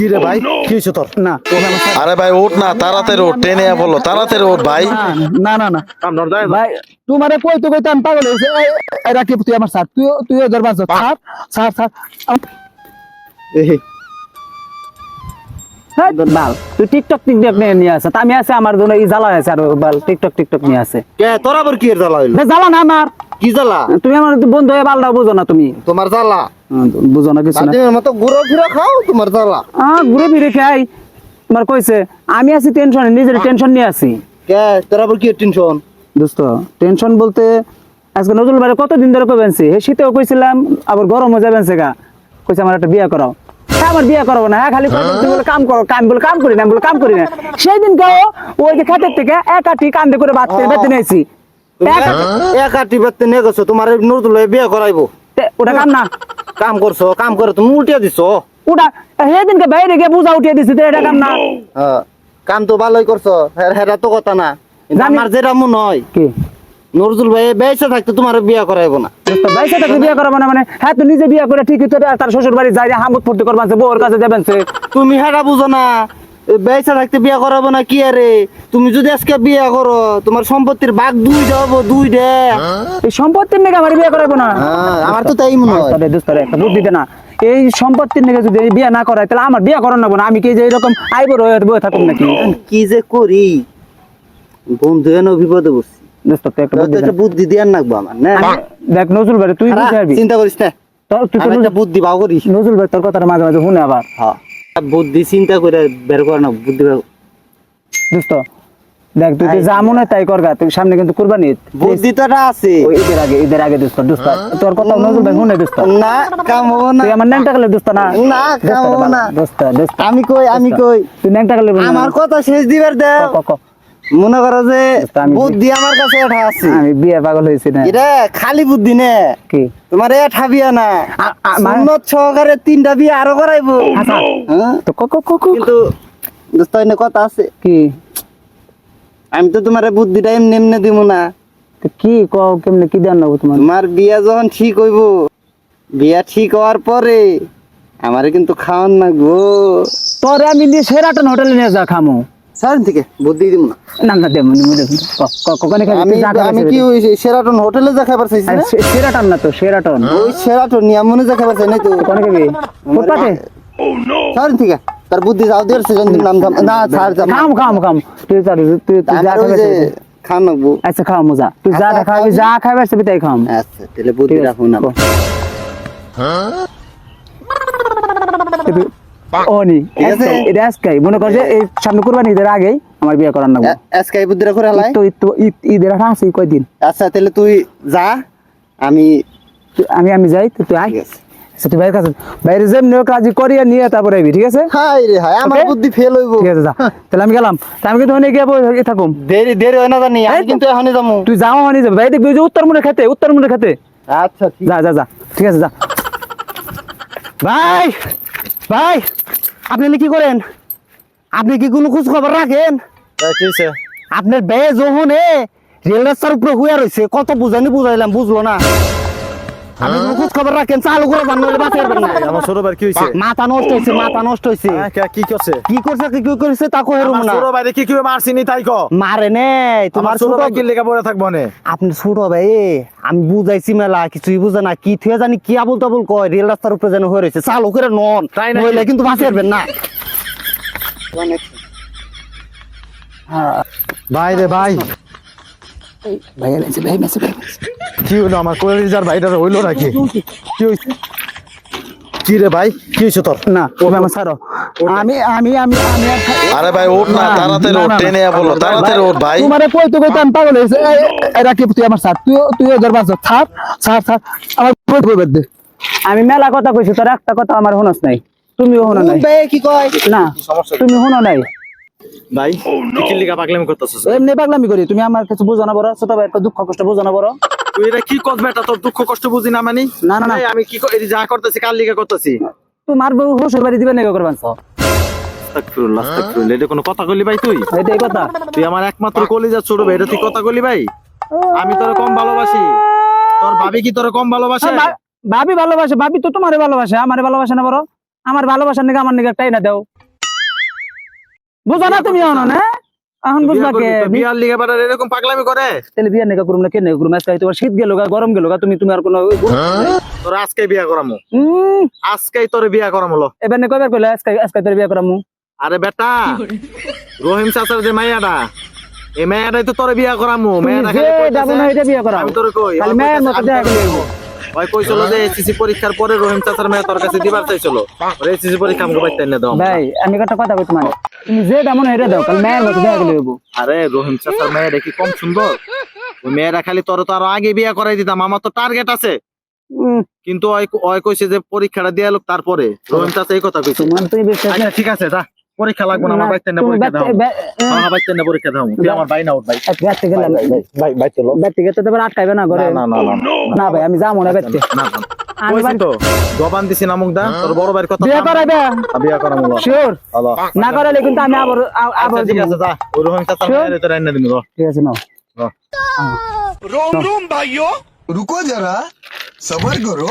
কি রে ভাই কি হইছে তোর? না আরে ভাই ওঠ না, তাড়াতাড়ি ওঠ, টেনে বলো তাড়াতাড়ি ওঠ ভাই। না না না আপনার দায় ভাই তোমারে কইতে কইতে আমি পাগল হইছে। এই রাকিব তুই আমার সাথ, তুইও দরবার ছাড় ছাড় ছাড়। বাল তুই টিকটক নিয়ে আসে, আমি আছে আমার জন্য এই জ্বালা আছে। আর বাল টিকটক নিয়ে আসে কে তোর আবার কি এর জ্বালা হইলো? জ্বালা না আমার, কি জ্বালা? তুমি আমার বন্ধু হয়ে বালটা বুঝো না তুমি, তোমার জ্বালা বুঝো না কিছু না। বাদিমের মতো ঘুরে ফিরে খাও, তোমার জ্বালা। ঘুরে ফিরে খাই তোমার কইছে। আমি আছি টেনশনে, নিজের টেনশন নিয়ে আছি। কে তোর আবার কি টেনশন? দোস্ত টেনশন বলতে আজকে নজরুল ভাই কতদিন ধরে কইবেনছি, হে শীতেও কইছিলাম, আবার গরমও যাবেনছে গা। কইছে আমার একটা বিয়ে করাও। আমার বিয়ে করবো না, খালি বলে কাম করো, কাম বলে কাম করি না, বলে কাম করি না। সেই দিন কেউ ওই যে খাতের থেকে একাটি কান্দে করে বেতে নিয়েছি। একাটি বেতে নিয়ে গেছো, তোমার নজরুল ভাই বিয়ে করাইবো? ওটা কাম না, কাম করছো, কাম করে তুমি উল্টিয়া দিছো। ওটা সেদিনকে বাইরে গিয়ে বুঝা উঠিয়ে দিছি, এটা কাম না। কাম তো ভালোই করছো, হেরা তো কথা না। কিন্তু আমার যেটা মনে হয় কি নজরুল ভাই বেঁচে থাকতে তোমার বিয়ে করাইবো না। বাইশে থাকলে বিয়ে করাবো না মানে? হ্যাঁ তো নিজে বিয়ে করে ঠিকই তো তার শ্বশুর বাড়ি যাই হামুদ ফুর্তি করবা, বউর কাছে যাবেন। তুমি হেরা বুঝো না, বেঁচে থাকতে বিয়ে করাবো না কি আরে? তুমি যদি আজকে বিয়ে করো, তোমার সম্পত্তির ভাগ দুই যাবো, দুই দে। এই সম্পত্তির নাকি আমার বিয়ে করাবো না? আমার তো তাই মনে হয়। একটা বুদ্ধি দে না, এই সম্পত্তির নাকি যদি বিয়ে না করায় তাহলে আমার বিয়ে করানো না। আমি কি যে এরকম আইবো বয়ে থাকুন নাকি? কি যে করি, বন্ধু এনে বিপদে বসছি। একটা বুদ্ধি দিয়ে নাকবো আমার না। দেখ নজরুল ভাই তুই চিন্তা করিস না, বুদ্ধি বাও করিস। নজরুল ভাই তোর কথাটা মাঝে মাঝে শুনে আবার। বুদ্ধি চিন্তা করে বের করে না, বুদ্ধি দোস্ত দেখ তুই যা মনে হয় তাই কর গা, তুই সামনে কিন্তু কুরবানি বুদ্ধি তো আছে। ঈদের আগে দোস্ত তোর কথা নজরুল ভাই শুনে দোস্ত। না কাম হবো না, তুই আমার ন্যাংটা গেলে দোস্ত না। না কাম হবো না দোস্ত আমি কই তুই ন্যাংটা গেলে আমার কথা শেষ দিবার দে। মনে করো যে বুদ্ধি আমার কাছে এটা আছে। আমি বিয়ে পাগল হয়েছি না, এটা খালি বুদ্ধি নে কি তোমার এটা বিয়া না, সুন্নত সহকারে 3টা বিয়ে আরো করাইবো। তো কিন্তু দোস্ত এনে কথা আছে কি, আমি তো তোমার বুদ্ধিটা এমনি এমনি দিব না। কি কও কেমনে কি দেন নেবো তোমার? তোমার বিয়া যখন ঠিক হইব, বিয়া ঠিক হওয়ার পরে আমারে কিন্তু খাওয়ান লাগবো। তোরে আমি নিয়ে সেরাটন হোটেলে নিয়ে যা খামো। সারাদিন থেকে বুদ্ধি দিব না। না না দেব আমি কি ওই সেরাটন হোটেলে যা খাবার চাইছি না? সেরাটন না তো সেরাটন, ওই সেরাটন নিয়ে মনে যা খাবার চাই নাই তো কোনে খাবি ফুটপাতে? সারাদিন থেকে তার বুদ্ধি যাও দের সেজন্য নাম না ছাড় যা খাম তুই যা খাবে খান লাগবো। আচ্ছা খাও মজা, তুই যা খাবি যা খাবে সবই তাই খাম। আচ্ছা তাহলে বুদ্ধি রাখো না। ওনি এটা আজকাই মনে কর যে এই সামনে কুরবানি ঈদের আগেই আমার বিয়ে করার লাগবে। আজকে এই বুদ্ধি রাখো হালাই তো ঈদের আছে কয়দিন। আচ্ছা তাহলে তুই যা, আমি যাই, তুই আয়। আচ্ছা তুই বাইরের কাছে বাইরে যেমনি কাজই করিয়া নিয়ে তারপরে আইবি, ঠিক আছে? হাই রে হাই আমার বুদ্ধি ফেল হইব। ঠিক আছে যা, তাহলে আমি গেলাম। আমি কিন্তু ওখানে গিয়ে থাকুম, দেরি হয় না জানি, আমি কিন্তু এখনই যাবো। তুই যাও ওখানে যাবে ভাই, দেখবি যে উত্তর মুড়ে খেতে আচ্ছা যা ঠিক আছে যা। ভাই আপনি কি করেন? আপনি কি কোনো খোঁজ খবর রাখেন? আপনার বে যখন রেল রাস্তার উপরে হুয়া রয়েছে, কত বুঝাইলাম বুঝলো না। আপনি কোনো খোঁজ খবর রাখেন, চালু করে বান নইলে বাঁচাই পারবেন না। আমার ছোট ভাই কি হইছে? মাথা নষ্ট হইছে। কি করছে? কি করছে তা কইরুম না। ছোট ভাই কি মারছিনি তাই কো? মারে নেই, তোমার ছোট ভাই কি লেখা পড়ে থাকবো না? আপনি ছোট ভাই, আমি বুঝাইছি মেলা কিছুই বুঝে না, কি থুয়ে জানি কি আবুল তাবুল কয়, রেল রাস্তার উপরে যেন হয়ে রয়েছে, চালু করে নন নইলে কিন্তু বাঁচাই পারবেন না। ভাই রে ভাই কি হইলো? আমার কলেজার ভাইটার হইলো নাকি? কি হইছে? কি রে ভাই কি হইছে তোর? না তুমি আমার ছাড়ো, আমি আরে ভাই ওঠ না, তাড়াতাড়ি ওঠ, টেনে বলো তাড়াতাড়ি ওঠ ভাই। তোমারে কইতে আমি পাগল হইছে। রাকিব তুই আমার সাথ, তুইও দরবার ছাড় আমার বই দে। আমি মেলা কথা কইছি, তোর একটা কথা আমার শুনস নাই, তুমিও শুনো নাই। কি কয় না তুমি শুনো নাই ভাই, কি লিগা পাগলামি করতেছস? এমনি পাগলামি করি, তুমি আমার কিছু বুঝো না বড়, ছোট ভাই একটা দুঃখ কষ্ট বুঝো না বড়। তুই এটা কি করছ বেটা? তোর দুঃখ কষ্ট বুঝি না মানি? না আমি কি এই যা করতেছি কার লিগা করতেছি? তোমার বউ শ্বশুর বাড়ি দিবে নাকি করবানছ? আস্তাগফিরুল্লাহ আস্তাগফিরুল্লাহ, এটা কোনো কথা কইলি ভাই? এটাই কথা? তুই আমার একমাত্র কলিজার ছোট ভাই, এটা তুই কথা কইলি ভাই? আমি তোরে কম ভালোবাসি? তোর ভাবি কি তোরে কম ভালোবাসে? ভাবি ভালোবাসে, ভাবি তো তোমারে ভালোবাসে, আমারে ভালোবাসে না বড়। আমার ভালোবাসার নাকি আমার নাকি একটাই না দাও। বুঝো না তুমি এখন না এখন বুঝবা কে বিয়ার লিগে বেটা এরকম পাগলামি করে তাহলে বিয়া নেকা করুম না কেন করুম আজকে তোমার শীত গেল গা গরম গেল গা তুমি আর কোনো তোর আজকে বিয়া করামু হুম আজকেই তোর বিয়া করামু লো। এবার নে কয়বার কইলা আজকে তোর বিয়া করামু আরে বেটা রহিম চাচার যে মাইয়াটা এই মাইয়াটাই তো তোর বিয়া করামু মাইয়াটা যে খালি কইতাছে, যাবো না এটা বিয়া করাও আমি তোরে কই খালি মেয়ের মতো দেখা গেলে ওই কইছিল যে এসএসসি পরীক্ষার পরে রহিম চাচার মেয়ে তোর কাছে দিবার চাইছিল ওর এসএসসি পরীক্ষা আমাকে পাইতেন না দাও ভাই আমি একটা কথা কই তোমার তুমি যে দামন এটা দাও কাল মেয়ের মতো দেখা গেলে হইব আরে রহিম চাচার মেয়ে দেখি কম সুন্দর ওই মেয়েরা খালি তোর তো আরো আগে বিয়া করাই দিতাম আমার তো টার্গেট আছে কিন্তু ওই কইছে যে পরীক্ষাটা দিয়ে লোক তারপরে রহিম চাচা এই কথা কইছে তোমার তুমি বিশ্বাস আচ্ছা ঠিক আছে যা পরীক্ষা লাগবে না আমার বাইতেন না পরীক্ষা দাও আমার বাইতেন না পরীক্ষা দাও তুই আমার বাই না উঠ ভাই বেতে গেলাম ভাই ভাই চলো বেতে গেতে তো আটকাইবে না ঘরে না না না না ভাই আমি যাবো না বেতে না আমি তো জবান দিছি না মুখ দা তোর বড় ভাইয়ের কথা বিয়া করাইবে বিয়া করা মুলো শিওর হ্যালো না করালে কিন্তু আমি আবার আবার ঠিক আছে যা ওই রহিম চাচা মেয়ে তো রান্না দিমু ঠিক আছে নাও रोम रोम भाइयों रुको जरा सबर करो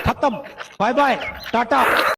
खत्म बाय बाय टाटा